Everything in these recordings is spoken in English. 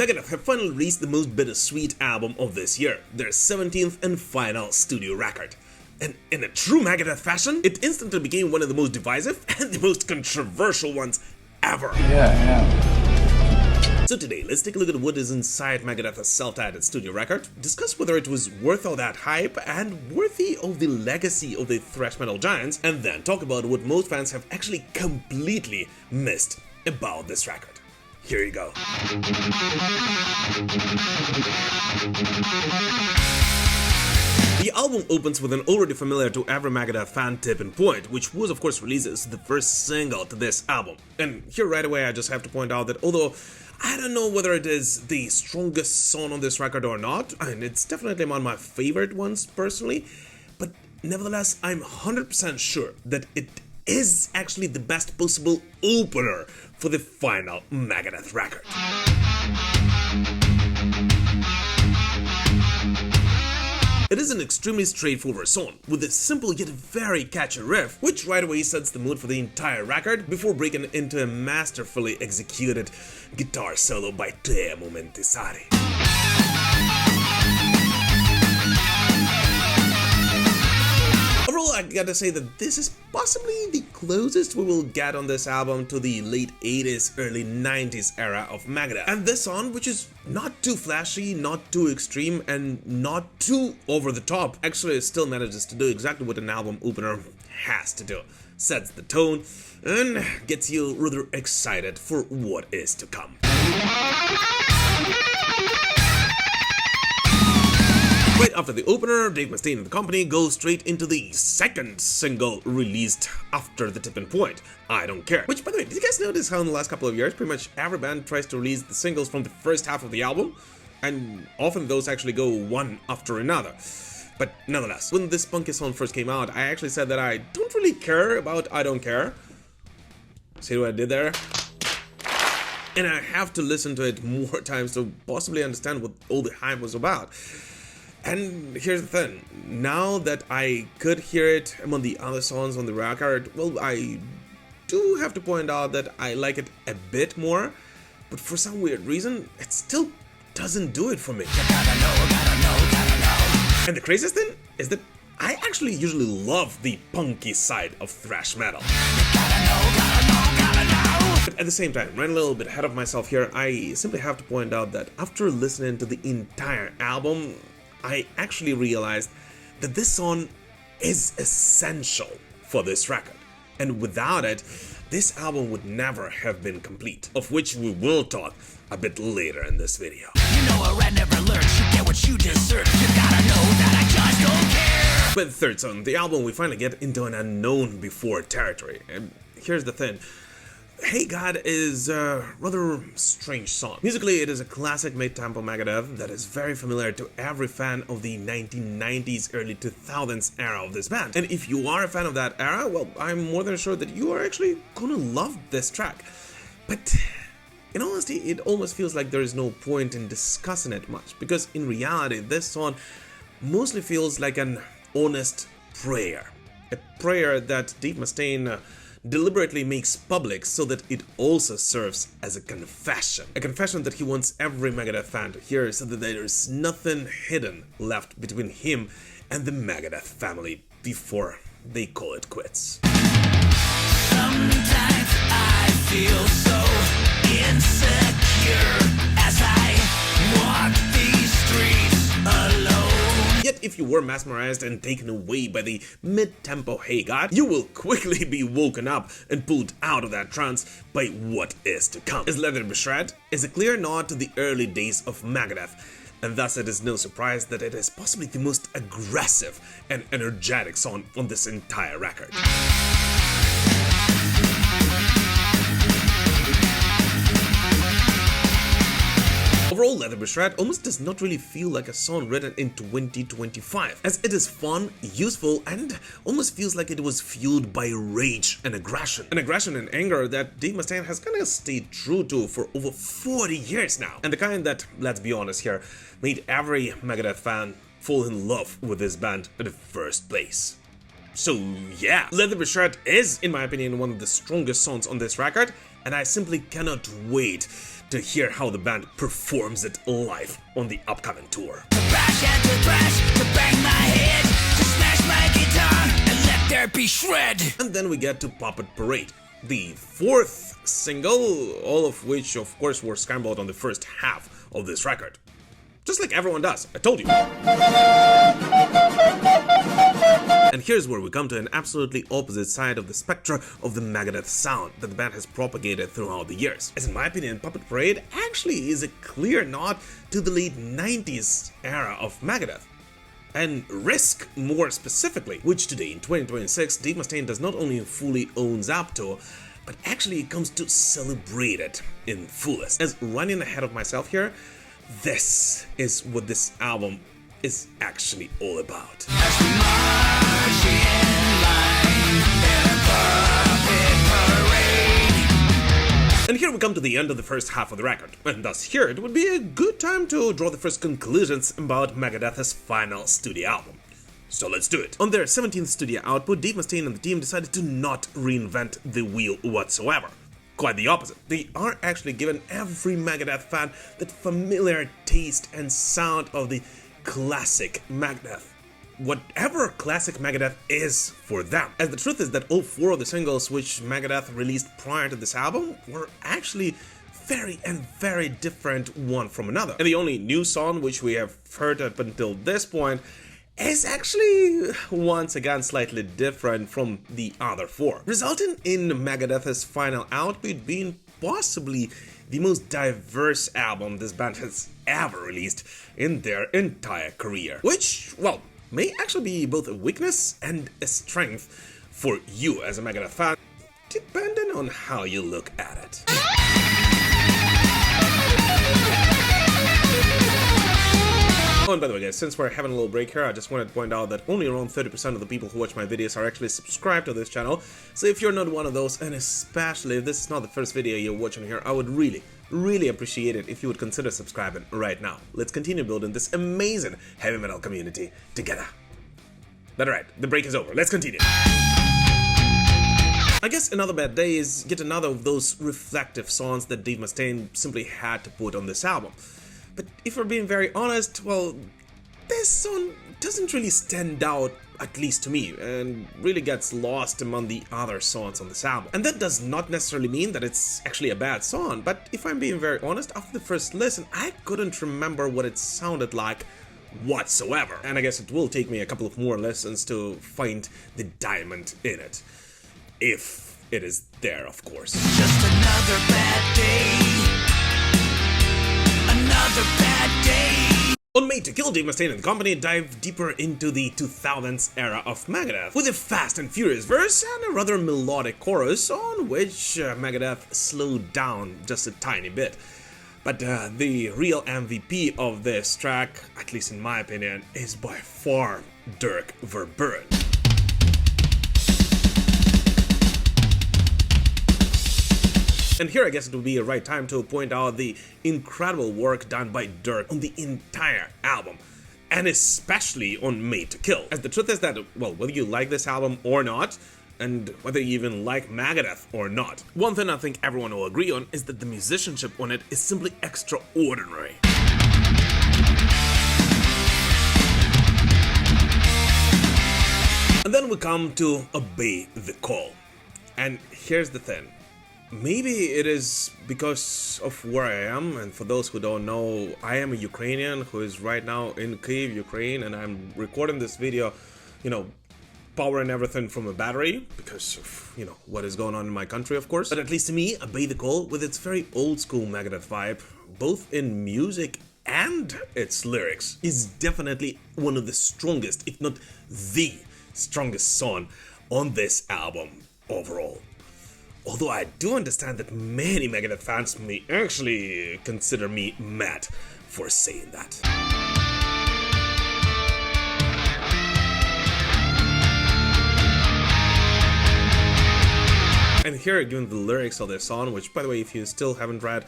Megadeth have finally released the most bittersweet album of this year, their 17th and final studio record. And in a true Megadeth fashion, it instantly became one of the most divisive and the most controversial ones ever. So today, let's take a look at what is inside Megadeth's self-titled studio record, discuss whether it was worth all that hype and worthy of the legacy of the thrash metal giants, and then talk about what most fans have actually completely missed about this record. Here you go. The album opens with an already familiar to every Megadeth fan tipping point, which was of course released as the first single to this album. And here right away I just have to point out that although I don't know whether it is the strongest song on this record or not, and it's definitely among my favorite ones personally, but nevertheless I'm 100% sure that it is actually the best possible opener for the final Megadeth record. It is an extremely straightforward song, with a simple yet very catchy riff, which right away sets the mood for the entire record before breaking into a masterfully executed guitar solo by Teemu Mentisari. Overall, I gotta say that this is possibly the closest we will get on this album to the late 80s, early 90s era of Megadeth. And this song, which is not too flashy, not too extreme, and not too over the top, actually still manages to do exactly what an album opener has to do. Sets the tone and gets you rather excited for what is to come. Right after the opener, Dave Mustaine and the company go straight into the second single released after the tipping point, I Don't Care. Which, by the way, did you guys notice how in the last couple of years, pretty much every band tries to release the singles from the first half of the album? And often those actually go one after another. But nonetheless, when this punky song first came out, I actually said that I don't really care about I Don't Care. See what I did there? And I have to listen to it more times to possibly understand what all the hype was about. And here's the thing, now that I could hear it among the other songs on the record, well, I do have to point out that I like it a bit more, but for some weird reason, it still doesn't do it for me. Gotta know. And the craziest thing is that I actually usually love the punky side of thrash metal. Gotta know. But at the same time, running a little bit ahead of myself here, I simply have to point out that after listening to the entire album, I actually realized that this song is essential for this record, and without it, this album would never have been complete, of which we will talk a bit later in this video. You know a rat never learns, you get what you deserve, you gotta know that I just don't care. With the third song, the album, we finally get into an unknown before territory, and here's the thing. Hey God is a rather strange song. Musically, it is a classic mid-tempo Megadeth that is very familiar to every fan of the 1990s, early 2000s era of this band. And if you are a fan of that era, well, I'm more than sure that you are actually gonna love this track. But in honesty, it almost feels like there is no point in discussing it much, because in reality, this song mostly feels like an honest prayer. A prayer that Dave Mustaine deliberately makes public so that it also serves as a confession. A confession that he wants every Megadeth fan to hear so that there is nothing hidden left between him and the Megadeth family before they call it quits. Sometimes I feel so insecure as I walk these streets alone. Yet if you were mesmerized and taken away by the mid-tempo Hey God, you will quickly be woken up and pulled out of that trance by what is to come. As Let There Be Shred is a clear nod to the early days of Megadeth, and thus it is no surprise that it is possibly the most aggressive and energetic song on this entire record. Overall, Let There Be Shred almost does not really feel like a song written in 2025, as it is fun, useful, and almost feels like it was fueled by rage and aggression. An aggression and anger that Dave Mustaine has kind of stayed true to for over 40 years now, and the kind that, let's be honest here, made every Megadeth fan fall in love with this band in the first place. So yeah, Let There Be Shred is, in my opinion, one of the strongest songs on this record, and I simply cannot wait to hear how the band performs it live on the upcoming tour. To bash and to thrash, to bang my head, to smash my guitar, and let there be shred. And then we get to Puppet Parade, the fourth single, all of which of course were scrambled on the first half of this record. Just like everyone does, I told you. And here's where we come to an absolutely opposite side of the spectrum of the Megadeth sound that the band has propagated throughout the years. As in my opinion, Puppet Parade actually is a clear nod to the late 90s era of Megadeth. And Risk, more specifically, which today in 2026 Dave Mustaine does not only fully owns up to, but actually comes to celebrate it in fullest. As running ahead of myself here, this is what this album is actually all about. As we march in line in a puppet parade. And here we come to the end of the first half of the record, and thus here it would be a good time to draw the first conclusions about Megadeth's final studio album. So let's do it. On their 17th studio output, Dave Mustaine and the team decided to not reinvent the wheel whatsoever. Quite the opposite. They are actually giving every Megadeth fan that familiar taste and sound of the classic Megadeth. Whatever classic Megadeth is for them. As the truth is that all four of the singles which Megadeth released prior to this album were actually very different one from another. And the only new song which we have heard up until this point is actually once again slightly different from the other four, resulting in Megadeth's final output being possibly the most diverse album this band has ever released in their entire career. Which, well, may actually be both a weakness and a strength for you as a Megadeth fan, depending on how you look at it. Oh, and by the way guys, since we're having a little break here, I just wanted to point out that only around 30% of the people who watch my videos are actually subscribed to this channel. So if you're not one of those, and especially if this is not the first video you're watching here, I would really appreciate it if you would consider subscribing right now. Let's continue building this amazing heavy metal community together. But alright, the break is over, let's continue. I guess Another Bad Day is yet another of those reflective songs that Dave Mustaine simply had to put on this album. But if we're being very honest, well, this song doesn't really stand out, at least to me, and really gets lost among the other songs on this album. And that does not necessarily mean that it's actually a bad song, but if I'm being very honest, after the first listen, I couldn't remember what it sounded like whatsoever. And I guess it will take me a couple of more listens to find the diamond in it. If it is there, of course. Just another bad day. Another bad day. On Made to Kill, Dave Mustaine and the company dive deeper into the 2000s era of Megadeth, with a fast and furious verse and a rather melodic chorus on which Megadeth slowed down just a tiny bit. But the real MVP of this track, at least in my opinion, is by far Dirk Verbeuren. And here I guess it would be a right time to point out the incredible work done by Dirk on the entire album, and especially on Made to Kill. As the truth is that, well, whether you like this album or not, and whether you even like Megadeth or not, one thing I think everyone will agree on is that the musicianship on it is simply extraordinary. And then we come to Obey the Call. And here's the thing. Maybe it is because of where I am, and for those who don't know, I am a Ukrainian who is right now in Kyiv, Ukraine, and I'm recording this video, powering everything from a battery, because of, what is going on in my country, of course. But at least to me, Obey the Call, with its very old school Megadeth vibe, both in music and its lyrics, is definitely one of the strongest, if not the strongest song on this album overall. Although I do understand that many Megadeth fans may actually consider me mad for saying that. And here, given the lyrics of this song, which by the way, if you still haven't read,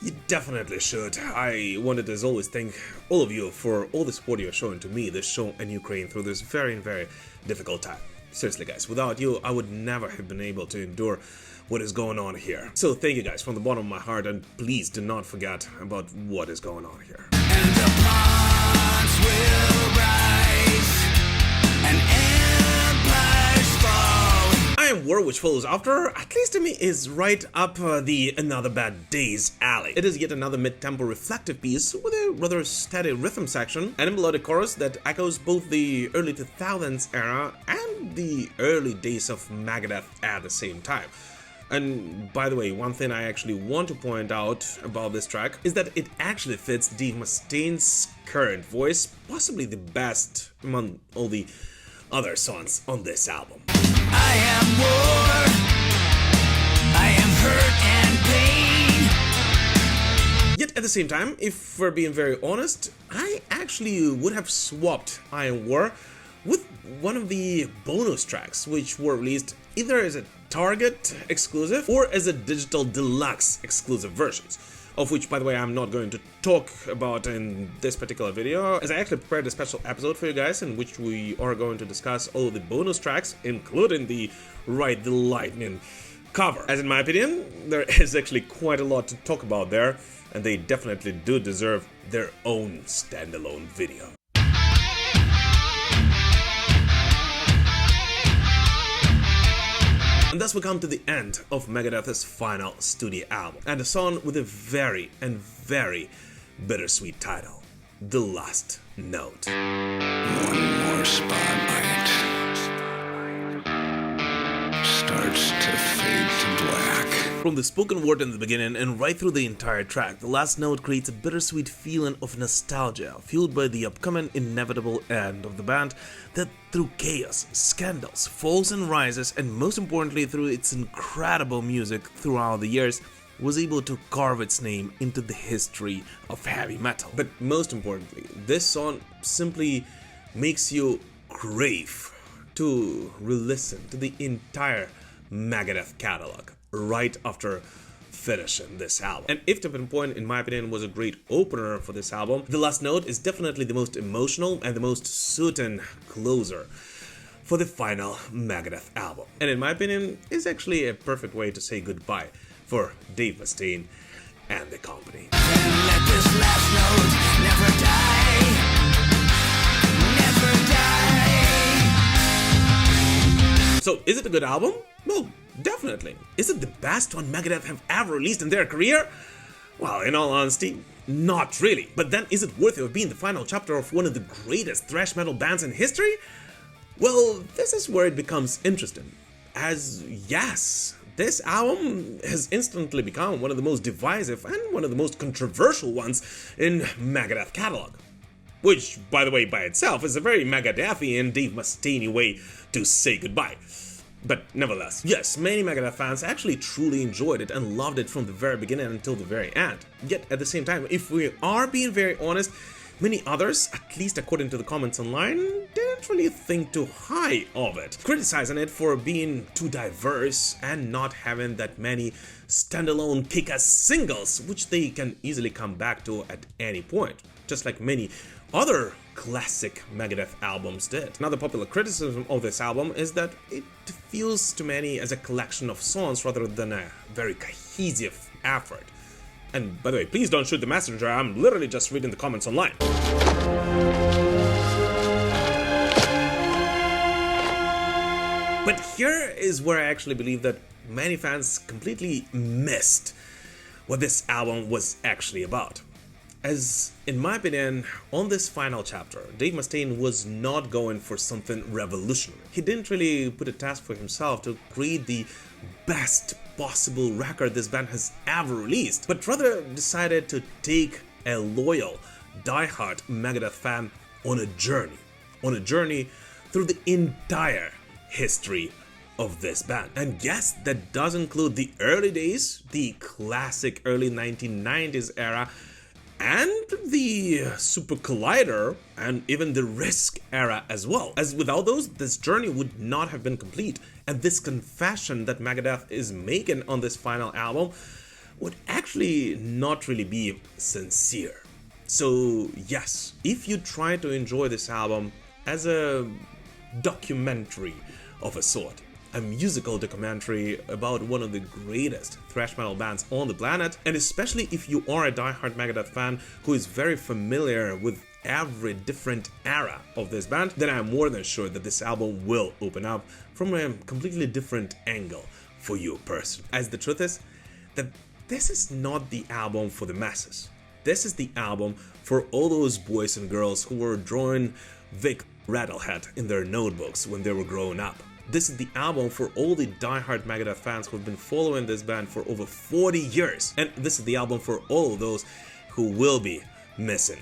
you definitely should. I wanted to as always thank all of you for all the support you're showing to me, this show, and Ukraine through this very difficult time. Seriously guys, without you, I would never have been able to endure what is going on here. So thank you guys from the bottom of my heart, and please do not forget about what is going on here. And the pawns will rise, and empires fall. Iron War, which follows after, at least to me, is right up the Another Bad Day's alley. It is yet another mid-tempo reflective piece with a rather steady rhythm section and a melodic chorus that echoes both the early 2000s era and the early days of Megadeth at the same time. And by the way, one thing I actually want to point out about this track is that it actually fits Dave Mustaine's current voice, possibly the best among all the other songs on this album. I am war, I am hurt and pain. Yet at the same time, if we're being very honest, I actually would have swapped Iron War with one of the bonus tracks, which were released either as a Target exclusive or as a digital deluxe exclusive versions, of which, by the way, I'm not going to talk about in this particular video, as I actually prepared a special episode for you guys in which we are going to discuss all the bonus tracks, including the Ride the Lightning cover. As in my opinion, there is actually quite a lot to talk about there, and they definitely do deserve their own standalone video. And thus we come to the end of Megadeth's final studio album, and a song with a very bittersweet title, The Last Note. One more spotlight starts to fade to black. From the spoken word in the beginning and right through the entire track, The Last Note creates a bittersweet feeling of nostalgia, fueled by the upcoming inevitable end of the band that through chaos, scandals, falls and rises, and most importantly through its incredible music throughout the years, was able to carve its name into the history of heavy metal. But most importantly, this song simply makes you crave to re-listen to the entire Megadeth catalog right after finishing this album. And if Tipping Point, in my opinion, was a great opener for this album, The Last Note is definitely the most emotional and the most suiting closer for the final Megadeth album. And in my opinion, is actually a perfect way to say goodbye for Dave Mustaine and the company. And let this last note never die, never die. So, is it a good album? Well, definitely. Is it the best one Megadeth have ever released in their career? Well, in all honesty, not really. But then, is it worthy of being the final chapter of one of the greatest thrash metal bands in history? Well, this is where it becomes interesting. As, yes, this album has instantly become one of the most divisive and one of the most controversial ones in Megadeth catalog. Which, by the way, by itself is a very Megadethy and Dave Mustaine way to say goodbye. But nevertheless, yes, many Megadeth fans actually truly enjoyed it and loved it from the very beginning until the very end. Yet at the same time, if we are being very honest, many others, at least according to the comments online, didn't really think too high of it, criticizing it for being too diverse and not having that many standalone kick-ass singles, which they can easily come back to at any point, just like many other classic Megadeth albums did. Another popular criticism of this album is that it feels to many as a collection of songs rather than a very cohesive effort. And by the way, please don't shoot the messenger, I'm literally just reading the comments online. But here is where I actually believe that many fans completely missed what this album was actually about. As, in my opinion, on this final chapter, Dave Mustaine was not going for something revolutionary. He didn't really put a task for himself to create the best possible record this band has ever released, but rather decided to take a loyal, die-hard Megadeth fan on a journey through the entire history of this band. And yes, that does include the early days, the classic early 1990s era, and the Super Collider, and even the Risk era as well. As without those, this journey would not have been complete, and this confession that Megadeth is making on this final album would actually not really be sincere. So yes, if you try to enjoy this album as a documentary of a sort, a musical documentary about one of the greatest thrash metal bands on the planet, and especially if you are a diehard Megadeth fan who is very familiar with every different era of this band, then I'm more than sure that this album will open up from a completely different angle for you personally. As the truth is that this is not the album for the masses. This is the album for all those boys and girls who were drawing Vic Rattlehead in their notebooks when they were growing up. This is the album for all the diehard Megadeth fans who have been following this band for over 40 years. And this is the album for all of those who will be missing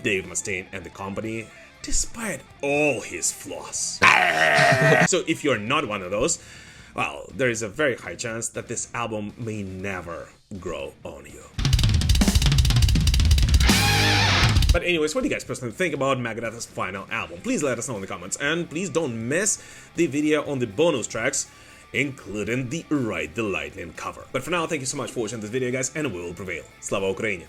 Dave Mustaine and the company, despite all his flaws. So if you're not one of those, well, there is a very high chance that this album may never grow on you. But anyways, what do you guys personally think about Megadeth's final album? Please let us know in the comments, and please don't miss the video on the bonus tracks, including the Ride the Lightning cover. But for now, thank you so much for watching this video, guys, and we will prevail. Slava Ukraini!